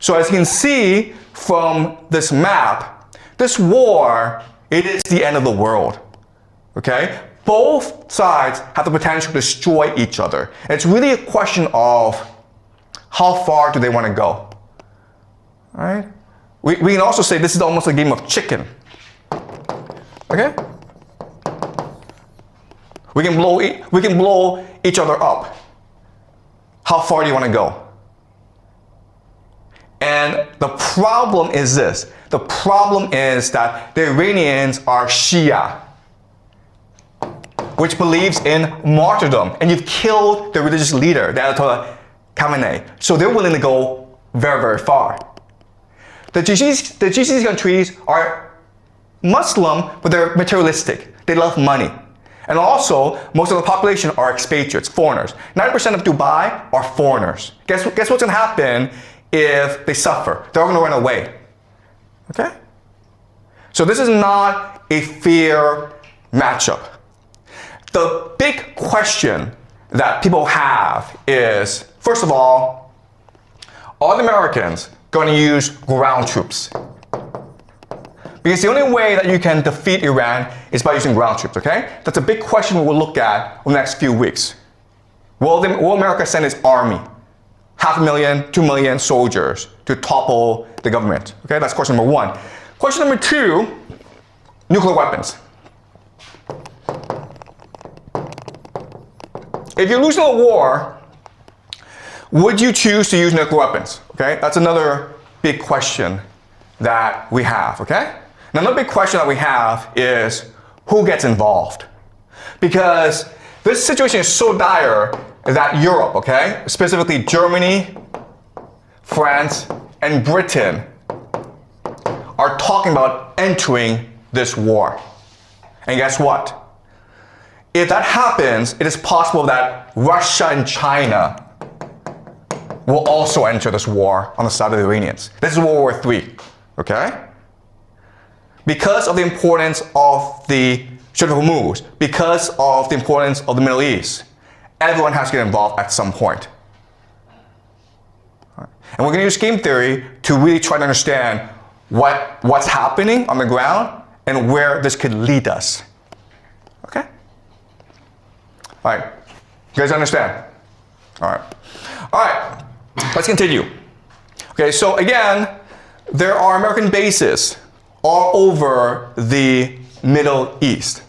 So as you can see from this map, this war, it is the end of the world. Okay? Both sides have the potential to destroy each other. It's really a question of how far do they want to go. All right? We can also say this is almost a game of chicken. Okay? We can blow each other up. How far do you want to go? And the problem is this. The problem is that the Iranians are Shia, which believes in martyrdom. And you've killed the religious leader, the Ayatollah Khamenei. So they're willing to go very, very far. The GCC countries are Muslim, but they're materialistic. They love money. And also, most of the population are expatriates, foreigners. 90% of Dubai are foreigners. Guess what's going to happen if they suffer? They're going to run away. Okay? So this is not a fair matchup. The big question that people have is, first of all, are the Americans going to use ground troops? Because the only way that you can defeat Iran is by using ground troops, okay? That's a big question we will look at over the next few weeks. Will America send its army, 500,000, 2 million soldiers to topple the government? Okay, that's question number one. Question number two, nuclear weapons. If you're losing a war, would you choose to use nuclear weapons? Okay, that's another big question that we have, okay? Now, another big question that we have is who gets involved? Because this situation is so dire that Europe, okay, specifically Germany, France, and Britain are talking about entering this war. And guess what? If that happens, it is possible that Russia and China will also enter this war on the side of the Iranians. This is World War III, okay? Because of the importance of the Strait of Hormuz, because of the importance of the Middle East, everyone has to get involved at some point. And we're going to use game theory to really try to understand what's happening on the ground and where this could lead us. Okay? All right. You guys understand? All right. All right. Let's continue. Okay, so again, there are American bases all over the Middle East.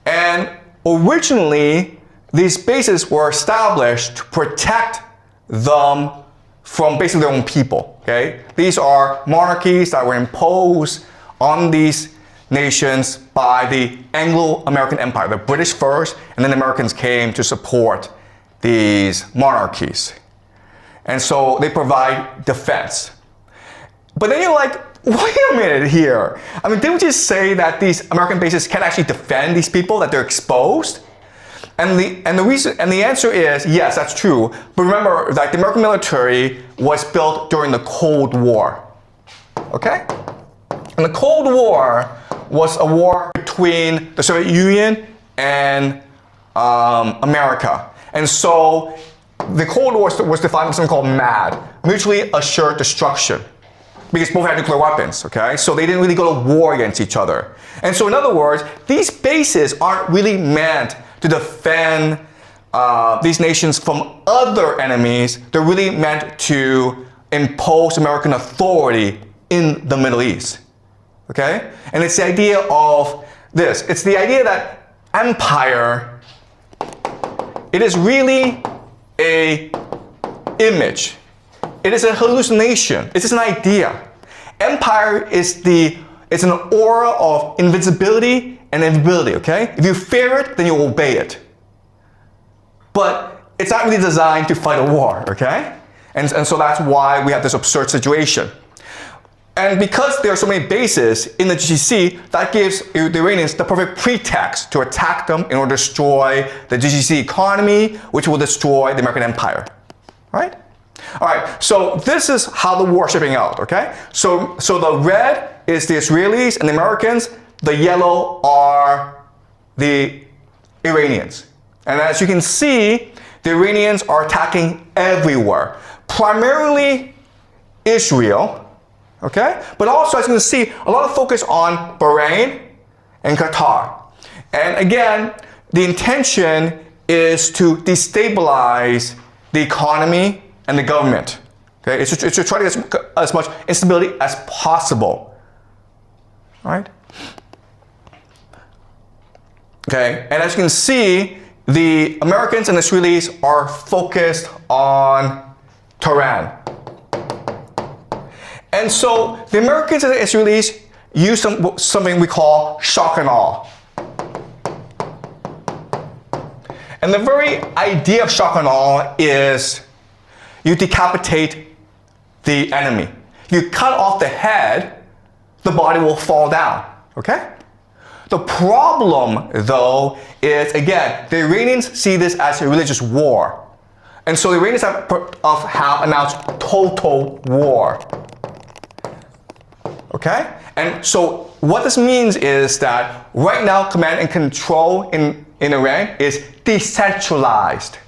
And originally, these bases were established to protect them from basically their own people. Okay? These are monarchies that were imposed on these nations by the Anglo-American Empire, the British first, and then the Americans came to support these monarchies. And so they provide defense. But then you're like, wait a minute here. I mean, didn't we just say that these American bases can't actually defend these people, that they're exposed? And the answer is, yes, that's true. But remember that the American military was built during the Cold War. Okay? And the Cold War was a war between the Soviet Union and America. And so the Cold War was defined as something called MAD, mutually assured destruction, because both had nuclear weapons, okay? So they didn't really go to war against each other. And so in other words, these bases aren't really meant to defend these nations from other enemies. They're really meant to impose American authority in the Middle East, okay? And it's the idea of this. It's the idea that empire, it is really a image. It is a hallucination. It's just an idea. Empire is it's an aura of invincibility and invisibility, okay? If you fear it, then you obey it. But it's not really designed to fight a war, okay? And so that's why we have this absurd situation. And because there are so many bases in the GCC, that gives the Iranians the perfect pretext to attack them in order to destroy the GCC economy, which will destroy the American empire, right? All right, so this is how the war is shaping out, okay? So the red is the Israelis and the Americans, the yellow are the Iranians. And as you can see, the Iranians are attacking everywhere, primarily Israel, okay? But also, as you can see, a lot of focus on Bahrain and Qatar. And again, the intention is to destabilize the economy and the government. Okay, it's to try to get as much instability as possible. All right? Okay, and as you can see, the Americans and Israelis are focused on Tehran. And so the Americans and the Israelis use something we call shock and awe. And the very idea of shock and awe is you decapitate the enemy. You cut off the head, the body will fall down, okay? The problem, though, is, again, the Iranians see this as a religious war. And so the Iranians have announced total war. Okay? And so what this means is that right now, command and control in Iran is decentralized.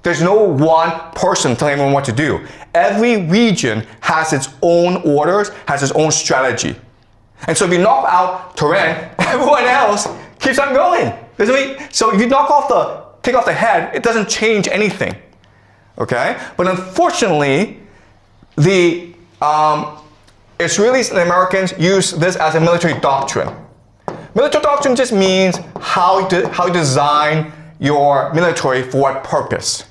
There's no one person telling everyone what to do. Every region has its own orders, has its own strategy. And so if you knock out Tehran, everyone else keeps on going. So if you take off the head, it doesn't change anything. Okay? But unfortunately, the Israelis and the Americans use this as a military doctrine. Military doctrine just means how you design your military for what purpose.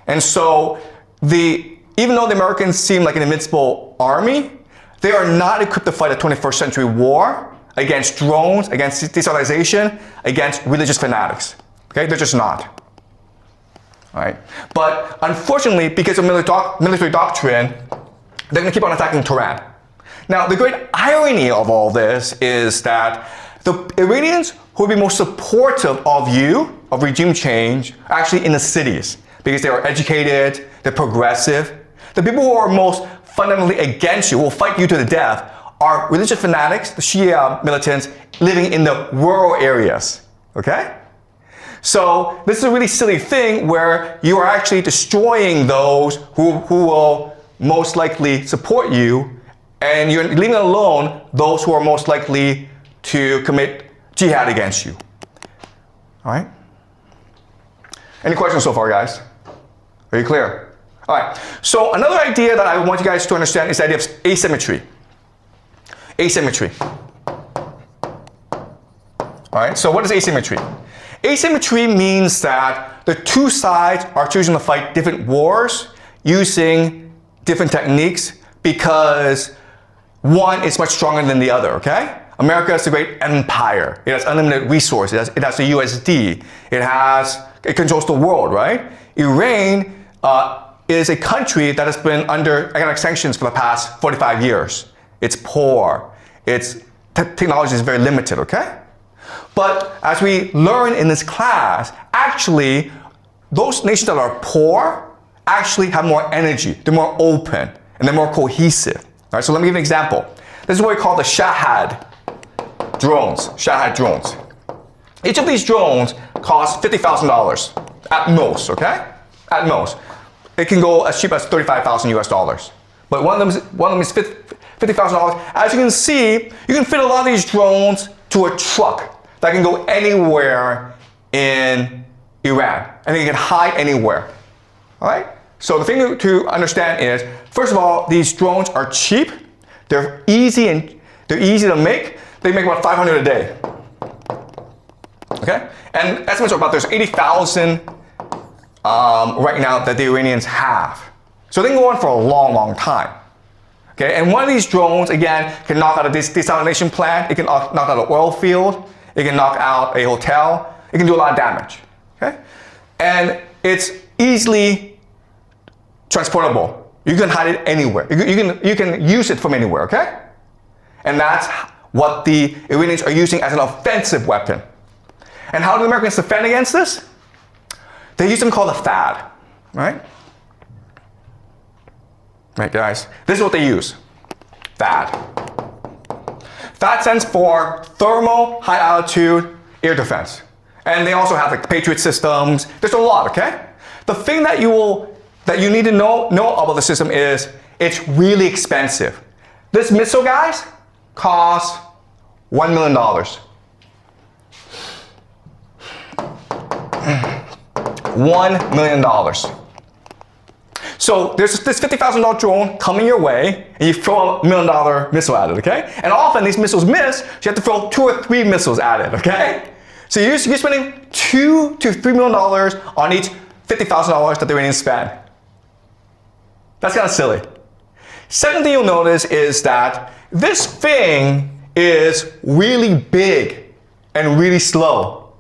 And so even though the Americans seem like an invincible army, they are not equipped to fight a 21st century war against drones, against destabilization, against religious fanatics. Okay, they're just not. All right. But unfortunately, because of military doctrine, they're going to keep on attacking Tehran. Now, the great irony of all this is that the Iranians who would be most supportive of regime change, are actually in the cities because they are educated, they're progressive. The people who are most fundamentally against you, will fight you to the death, are religious fanatics, the Shia militants living in the rural areas. Okay? So this is a really silly thing where you are actually destroying those who will most likely support you, and you're leaving alone those who are most likely to commit jihad against you. All right? Any questions so far, guys? Are you clear? All right, so another idea that I want you guys to understand is the idea of asymmetry. Asymmetry. All right, so what is asymmetry? Asymmetry means that the two sides are choosing to fight different wars using different techniques because one is much stronger than the other, okay? America is a great empire. It has unlimited resources. It has the USD. It controls the world, right? Iran is a country that has been under economic sanctions for the past 45 years. It's poor. Its technology is very limited, okay? But as we learn in this class, actually, those nations that are poor actually have more energy. They're more open, and they're more cohesive. All right, so let me give you an example. This is what we call the Shahad drones. Shahad drones. Each of these drones costs $50,000 at most, okay? At most. It can go as cheap as $35,000 US. But one of them is $50,000. As you can see, you can fit a lot of these drones to a truck that can go anywhere in Iran, and they can hide anywhere. All right? So the thing to understand is, first of all, these drones are cheap. They're easy to make. They make about 500 a day. Okay? And estimates are about there's 80,000 right now that the Iranians have. So they can go on for a long, long time. Okay? And one of these drones, again, can knock out a desalination plant. It can knock out an oil field. It can knock out a hotel. It can do a lot of damage. Okay? And it's easily transportable. You can hide it anywhere. You can use it from anywhere, okay? And that's what the Iranians are using as an offensive weapon. And how do the Americans defend against this? They use something called a THAAD, right? Right, guys? This is what they use. THAAD. THAAD stands for Thermal High Altitude Air Defense. And they also have like Patriot systems. There's a lot, okay? The thing that you need to know about the system is it's really expensive. This missile, guys, costs $1 million. $1 million. So there's this $50,000 drone coming your way, and you throw a $1 million missile at it, okay? And often these missiles miss, so you have to throw 2 or 3 missiles at it, okay? So you're spending $2 to $3 million on each $50,000 that the Iranians spend. That's kind of silly. Second thing you'll notice is that this thing is really big and really slow.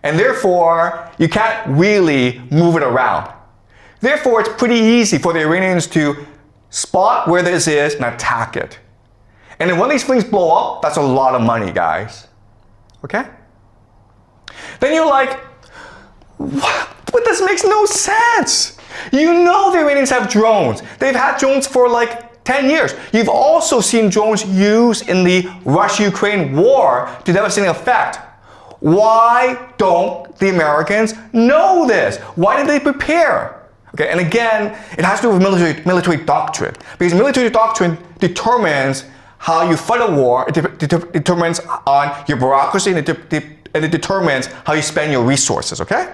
And therefore, you can't really move it around. Therefore, it's pretty easy for the Iranians to spot where this is and attack it. And then when these things blow up, that's a lot of money, guys. Okay? Then you're like, what? But this makes no sense. You know the Iranians have drones. They've had drones for like 10 years. You've also seen drones used in the Russia-Ukraine war to devastating effect. Why don't the Americans know this? Why did they prepare? Okay, and again, it has to do with military doctrine. Because military doctrine determines how you fight a war, it determines on your bureaucracy, and it determines how you spend your resources, okay?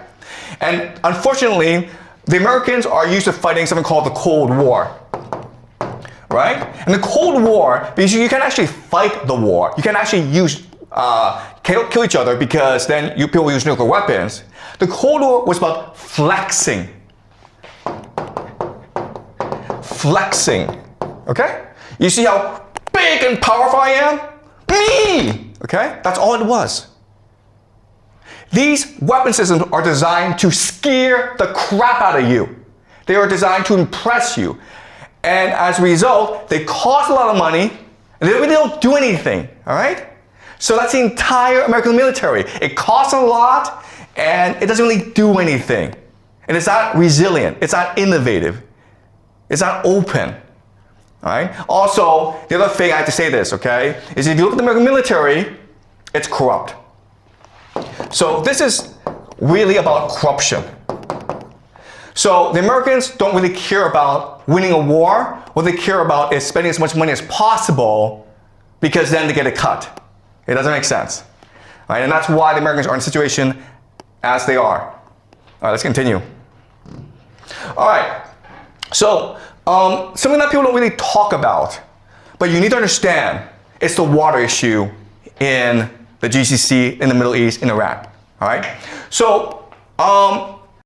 And unfortunately, the Americans are used to fighting something called the Cold War, right? And the Cold War, because you can actually fight the war, you can actually use, kill each other because then people use nuclear weapons. The Cold War was about flexing. Flexing, okay? You see how big and powerful I am? Me! Okay? That's all it was. These weapon systems are designed to scare the crap out of you. They are designed to impress you. And as a result, they cost a lot of money, and they really don't do anything, all right? So that's the entire American military. It costs a lot, and it doesn't really do anything. And it's not resilient. It's not innovative. It's not open, all right? Also, the other thing I have to say this, okay, is if you look at the American military, it's corrupt. So this is really about corruption. So the Americans don't really care about winning a war. What they care about is spending as much money as possible because then they get a cut. It doesn't make sense, all right? And that's why the Americans are in the situation as they are. All right, let's continue. All right. So, something that people don't really talk about, but you need to understand, it's the water issue in the GCC, in the Middle East, in Iran. All right? So,